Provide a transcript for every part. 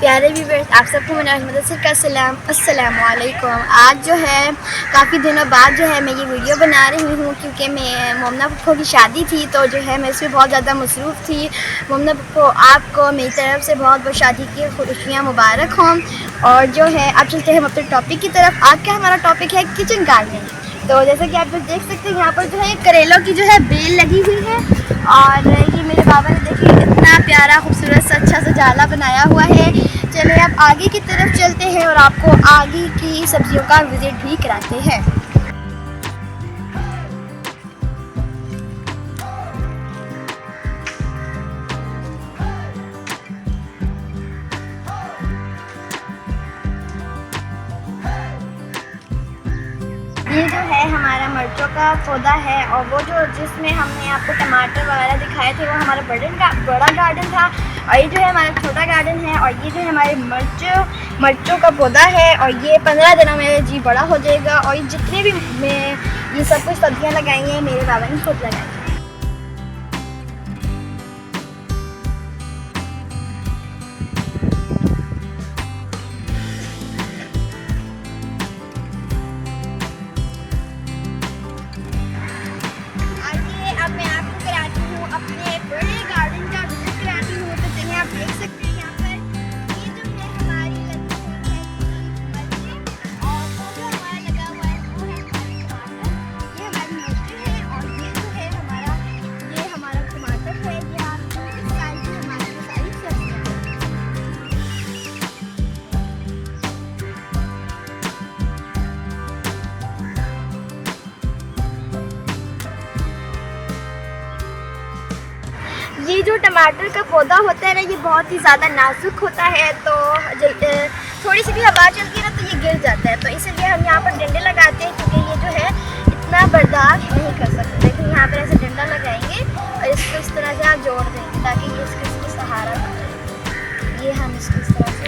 प्यारे व्यूअर्स, आप सबको मेरा मुदस्सिर का सलाम, अस्सलामु अलैकुम। आज जो है काफ़ी दिनों बाद जो है मैं ये वीडियो बना रही हूँ, क्योंकि मैं मोमना पप्पो की शादी थी तो जो है मैं इसमें बहुत ज़्यादा मसरूफ़ थी। मोमना पप्पो, आपको मेरी तरफ से बहुत बहुत शादी की खुशियाँ मुबारक हों। और जो है अब चलते हैं हम अपने टॉपिक की तरफ। आज का हमारा टॉपिक है किचन गार्डनिंग। तो जैसे कि आप लोग देख सकते हैं, यहाँ पर जो है करेलों की जो है बेल लगी हुई है। और ये मेरे बाबा ने देखिए इतना प्यारा खूबसूरत सा अच्छा सा जाला बनाया हुआ है। चलिए अब आगे की तरफ चलते हैं और आपको आगे की सब्जियों का विज़िट भी कराते हैं। ये जो है हमारा मिर्चों का पौधा है, और वो जो जिसमें हमने आपको टमाटर वगैरह दिखाए थे वो हमारा बड़ा गार्डन था। और ये जो है हमारा छोटा गार्डन है। और ये जो है हमारे मिर्चों का पौधा है, और ये 15 दिनों में जी बड़ा हो जाएगा। और ये जितने भी मैं ये सब कुछ सब्जियाँ लगाई हैं मेरे बाबा ने खुद लगाई हैं। अब मैं आपको कराती हूँ अपने बड़े गार्डन का विजिट कराती हूँ। तो चलिए आप देख सकते हैं यहाँ पर ये जो है हमारी लगी हुई है मिर्चें, और वो जो हमारा लगा हुआ है वो है हमारे टमाटर। ये हमारी मिर्ची है, और ये जो है हमारा टमाटर है। ये आप इस साइड की हमारी सारी सब्जियाँ हैं। ये जो टमाटर का पौधा होता है ना, ये बहुत ही ज़्यादा नाजुक होता है। तो थोड़ी सी भी हवा चलती है ना तो ये गिर जाता है। तो इसलिए हम यहाँ पर डंडे लगाते हैं, क्योंकि ये जो है इतना बर्दाश्त नहीं कर सकते। लेकिन यहाँ पर ऐसे डंडा लगाएंगे और इसको इस तरह से आप जोड़ देंगे ताकि ये इसके सहारा बने। ये हम इसको इस तरह से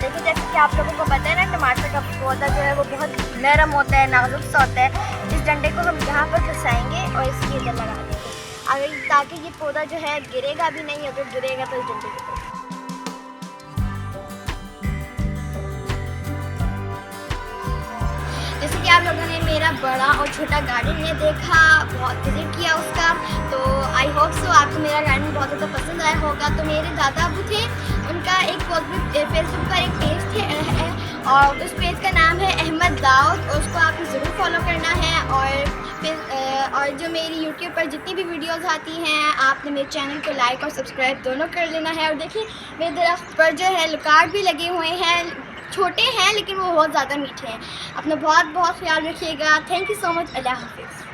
देखिए, जैसे कि आप लोगों को पता है ना, टमाटर का पौधा जो है वो बहुत नरम होता है, नाजुक सा होता है। इस डंडे को हम यहाँ पर फंसाएंगे और इसके अंदर लगा देंगे, अगर ताकि ये पौधा जो है गिरेगा भी नहीं। अगर गिरेगा तो इस डंडे के ऊपर। जैसे कि आप लोगों ने मेरा बड़ा और छोटा गार्डन ये देखा, बहुत विजिट किया उसका, तो आई होप सो आपको मेरा गार्डन बहुत ज़्यादा पसंद आया होगा। तो मेरे दादा अबू थे, उनका एक फेसबुक पर एक पेज है, और उस पेज का नाम है अहमद दाऊद, और उसको आपको ज़रूर फॉलो करना है। और जो मेरी यूट्यूब पर जितनी भी वीडियोस आती हैं, आपने मेरे चैनल को लाइक और सब्सक्राइब दोनों कर लेना है। और देखिए मेरे दरख्त पर जो है लुकार्ड भी लगे हुए हैं, छोटे हैं लेकिन वो बहुत ज़्यादा मीठे हैं। अपना बहुत बहुत ख्याल रखिएगा। Thank you so much. अल्लाह हाफिज़।